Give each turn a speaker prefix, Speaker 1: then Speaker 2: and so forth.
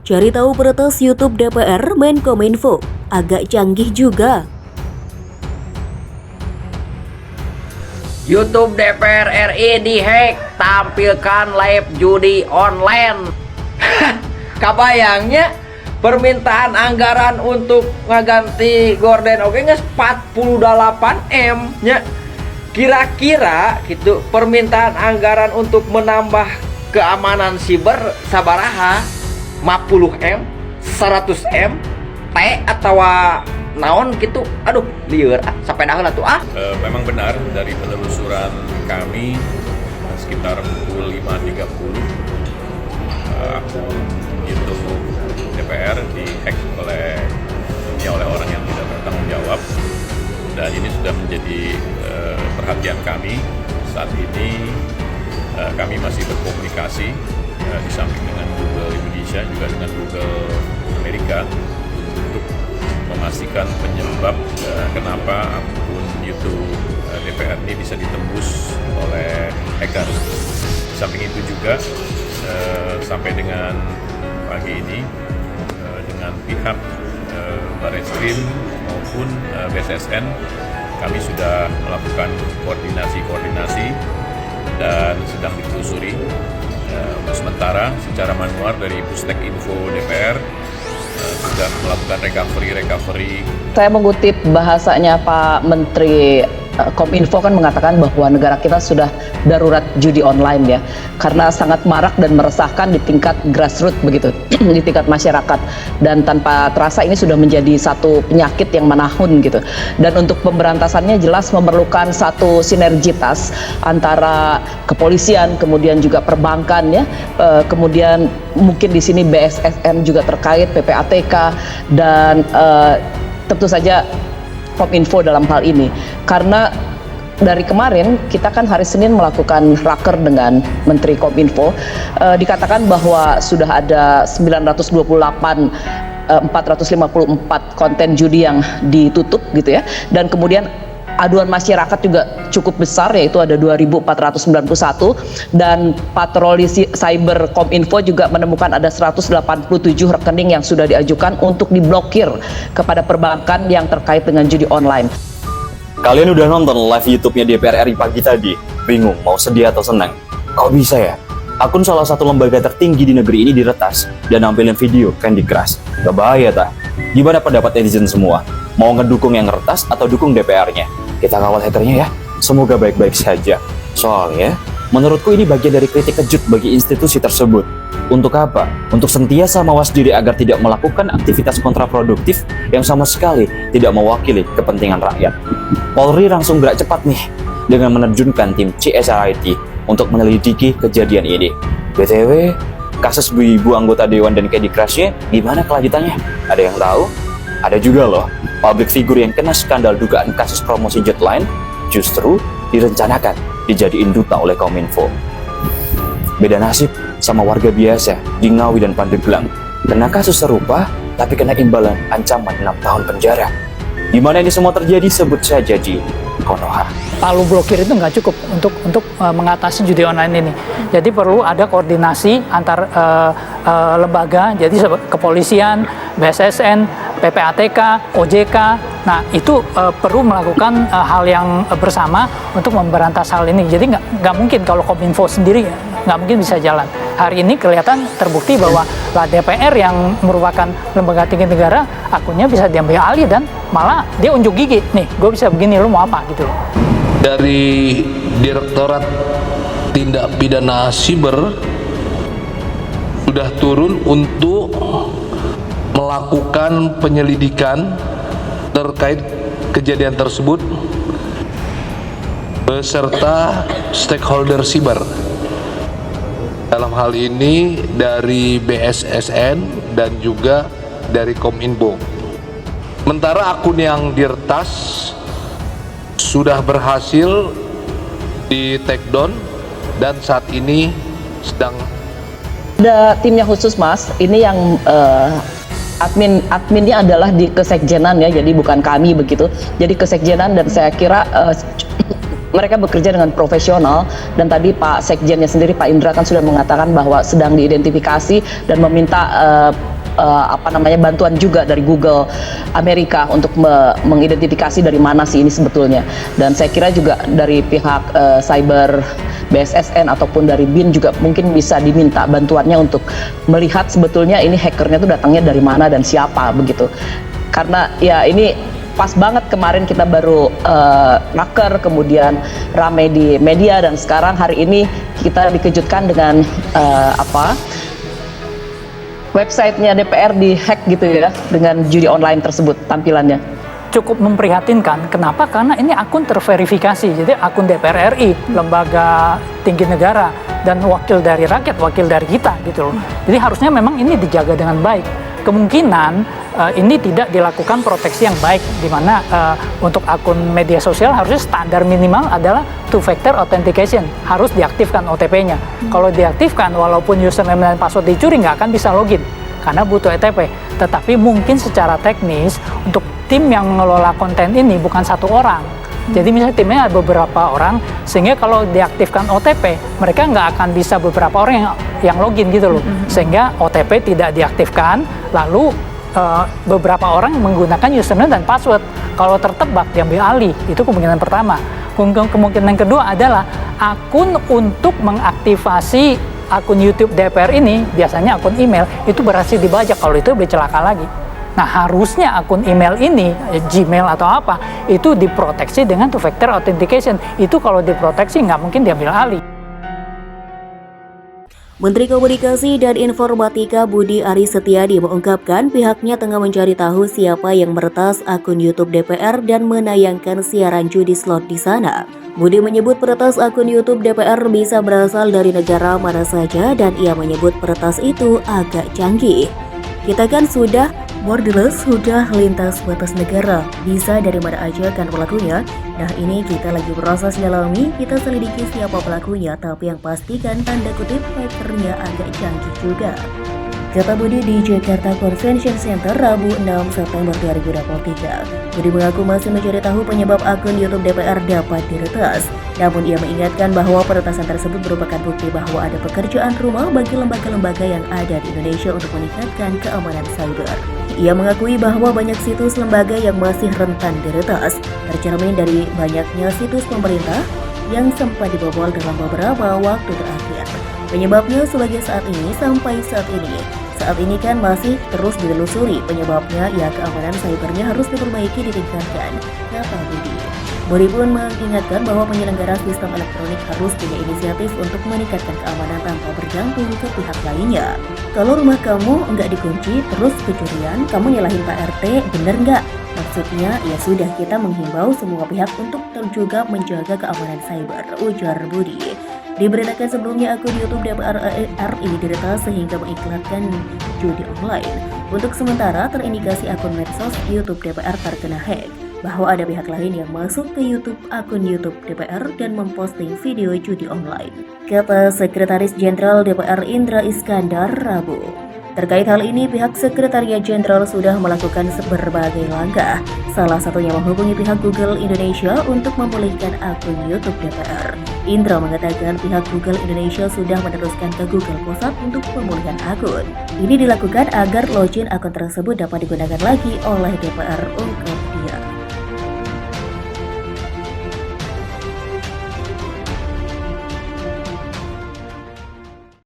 Speaker 1: Cari tahu peretas YouTube DPR Menkominfo, agak canggih juga.
Speaker 2: YouTube DPR RI dihack, tampilkan live judi online. Kabayangnya permintaan anggaran untuk ngaganti gorden oke nges 48 M nya. Kira-kira gitu permintaan anggaran untuk menambah keamanan siber sabaraha 50 M, 100 M, T atau naon gitu. Aduh, lieur sampai naon atuh
Speaker 3: Memang benar dari penelusuran kami sekitar pukul 5.30 akun YouTube DPR dihack oleh orang yang tidak bertanggung jawab, dan ini sudah menjadi perhatian kami. Saat ini kami masih berkomunikasi di samping dengan Google Indonesia juga dengan Google Amerika untuk memastikan penyebab kenapa akun YouTube DPR ini bisa ditembus oleh hacker. Di samping itu juga sampai dengan pagi ini dengan pihak Barreskrim maupun BSSN kami sudah melakukan koordinasi dan sedang ditelusuri. Untuk sementara secara manual dari Pustek Info DPR sudah melakukan recovery.
Speaker 4: Saya mengutip bahasanya Pak Menteri Kominfo kan mengatakan bahwa negara kita sudah darurat judi online ya, karena sangat marak dan meresahkan di tingkat grassroots begitu, di tingkat masyarakat, dan tanpa terasa ini sudah menjadi satu penyakit yang menahun gitu. Dan untuk pemberantasannya jelas memerlukan satu sinergitas antara kepolisian, kemudian juga perbankan ya, kemudian mungkin di sini BSSN juga terkait, PPATK, dan tentu saja Kominfo dalam hal ini, karena dari kemarin kita kan hari Senin melakukan raker dengan Menteri Kominfo, dikatakan bahwa sudah ada 454 konten judi yang ditutup gitu ya, dan kemudian aduan masyarakat juga cukup besar, yaitu ada 2.491, dan patroli cyber Kominfo juga menemukan ada 187 rekening yang sudah diajukan untuk diblokir kepada perbankan yang terkait dengan judi online.
Speaker 5: Kalian udah nonton live YouTube-nya DPR RI pagi tadi? Bingung mau sedih atau senang? Kok bisa ya? Akun salah satu lembaga tertinggi di negeri ini diretas dan nampilin video Candy Crush. Gak bahaya tak? Gimana pendapat netizen semua? Mau ngedukung yang retas atau dukung DPR-nya? Kita kawal haternya ya. Semoga baik-baik saja. Soalnya, menurutku ini bagian dari kritik kejut bagi institusi tersebut. Untuk apa? Untuk sentiasa mawas diri agar tidak melakukan aktivitas kontraproduktif yang sama sekali tidak mewakili kepentingan rakyat. Polri langsung gerak cepat nih dengan menerjunkan tim CSRIT untuk menyelidiki kejadian ini. BTW, kasus ibu anggota Dewan dan Candy Crush-nya gimana kelanjutannya? Ada yang tahu? Ada juga loh, public figure yang kena skandal dugaan kasus promosi Jetline justru direncanakan dijadiin duta oleh Kominfo. Beda nasib sama warga biasa di Ngawi dan Pandeglang. Kena kasus serupa, tapi kena imbalan ancaman 6 tahun penjara. Di mana ini semua terjadi sebut saja di Konoha.
Speaker 6: Palu blokir itu nggak cukup untuk mengatasi judi online ini. Jadi perlu ada koordinasi antar lembaga, jadi kepolisian, BSSN, PPATK, OJK. Nah itu perlu melakukan hal yang bersama untuk memberantas hal ini. Jadi nggak mungkin kalau Kominfo sendiri nggak mungkin bisa jalan. Hari ini kelihatan terbukti bahwa DPR yang merupakan lembaga tinggi negara, akunnya bisa diambil alih dan malah dia unjuk gigi. Nih, gue bisa begini, lu mau apa gitu loh.
Speaker 7: Dari Direktorat Tindak Pidana Siber sudah turun untuk melakukan penyelidikan terkait kejadian tersebut beserta stakeholder siber. Dalam hal ini dari BSSN dan juga dari Kominfo. Sementara akun yang diretas sudah berhasil di take down dan saat ini sedang
Speaker 4: ada timnya khusus Mas, ini yang adminnya adalah di kesekjenan ya, jadi bukan kami begitu, jadi kesekjenan, dan saya kira mereka bekerja dengan profesional, dan tadi Pak Sekjennya sendiri Pak Indra kan sudah mengatakan bahwa sedang diidentifikasi dan meminta bantuan juga dari Google Amerika untuk mengidentifikasi dari mana sih ini sebetulnya. Dan saya kira juga dari pihak cyber BSSN ataupun dari BIN juga mungkin bisa diminta bantuannya untuk melihat sebetulnya ini hackernya tuh datangnya dari mana dan siapa begitu. Karena ya ini pas banget kemarin kita baru naker, kemudian ramai di media, dan sekarang hari ini kita dikejutkan dengan websitenya DPR dihack gitu ya, dengan judi online tersebut tampilannya.
Speaker 6: Cukup memprihatinkan. Kenapa? Karena ini akun terverifikasi. Jadi akun DPR RI, lembaga tinggi negara, dan wakil dari rakyat, wakil dari kita gitu loh. Jadi harusnya memang ini dijaga dengan baik. Kemungkinan ini tidak dilakukan proteksi yang baik, di mana untuk akun media sosial harusnya standar minimal adalah two-factor authentication, harus diaktifkan OTP-nya. Kalau diaktifkan, walaupun username dan password dicuri, nggak akan bisa login, karena butuh OTP. Tetapi mungkin secara teknis, untuk tim yang mengelola konten ini bukan satu orang. Jadi misalnya timnya ada beberapa orang, sehingga kalau diaktifkan OTP, mereka nggak akan bisa beberapa orang yang login gitu loh. Sehingga OTP tidak diaktifkan, lalu beberapa orang menggunakan username dan password. Kalau tertebak, diambil alih. Itu kemungkinan pertama. Kemungkinan kedua adalah akun untuk mengaktifasi akun YouTube DPR ini, biasanya akun email, itu berhasil dibajak. Kalau itu lebih celaka lagi. Nah, harusnya akun email ini, Gmail atau apa, itu diproteksi dengan two-factor authentication. Itu kalau diproteksi nggak mungkin diambil alih.
Speaker 1: Menteri Komunikasi dan Informatika Budi Aris Setiadi mengungkapkan pihaknya tengah mencari tahu siapa yang meretas akun YouTube DPR dan menayangkan siaran judi slot di sana. Budi menyebut peretas akun YouTube DPR bisa berasal dari negara mana saja, dan ia menyebut peretas itu agak canggih. Kita kan sudah borderless, sudah lintas batas negara, bisa dari mana aja kan pelakunya. Nah, ini kita lagi proses dalami, kita selidiki siapa pelakunya, tapi yang pastikan tanda kutip hackernya agak canggih juga, kata Budi di Jakarta Convention Center Rabu 6 September 2023. Budi mengaku masih mencari tahu penyebab akun YouTube DPR dapat diretas. Namun ia mengingatkan bahwa peretasan tersebut merupakan bukti bahwa ada pekerjaan rumah bagi lembaga-lembaga yang ada di Indonesia untuk meningkatkan keamanan cyber. Ia mengakui bahwa banyak situs lembaga yang masih rentan diretas, tercermin dari banyaknya situs pemerintah yang sempat dibobol dalam beberapa waktu terakhir. Penyebabnya sebagai sampai saat ini kan masih terus ditelusuri. Penyebabnya ya keamanan cybernya harus diperbaiki, ditingkatkan, kata Budi. Budi pun mengingatkan bahwa penyelenggara sistem elektronik harus punya inisiatif untuk meningkatkan keamanan tanpa bergantung ke pihak lainnya. Kalau rumah kamu nggak dikunci terus kecurian, kamu nyalahin Pak RT, bener nggak? Maksudnya ya sudah, kita menghimbau semua pihak untuk juga menjaga keamanan cyber, ujar Budi. Diberitakan sebelumnya akun YouTube DPR RI diretas sehingga mengiklankan judi online. Untuk sementara terindikasi akun medsos YouTube DPR terkena hack, bahwa ada pihak lain yang masuk ke akun YouTube DPR dan memposting video judi online, kata Sekretaris Jenderal DPR Indra Iskandar Rabu. Terkait hal ini, pihak Sekretariat Jenderal sudah melakukan berbagai langkah, salah satunya menghubungi pihak Google Indonesia untuk memulihkan akun YouTube DPR. Indra mengatakan pihak Google Indonesia sudah meneruskan ke Google Pusat untuk pemulihan akun. Ini dilakukan agar login akun tersebut dapat digunakan lagi oleh DPR, ungkap dia.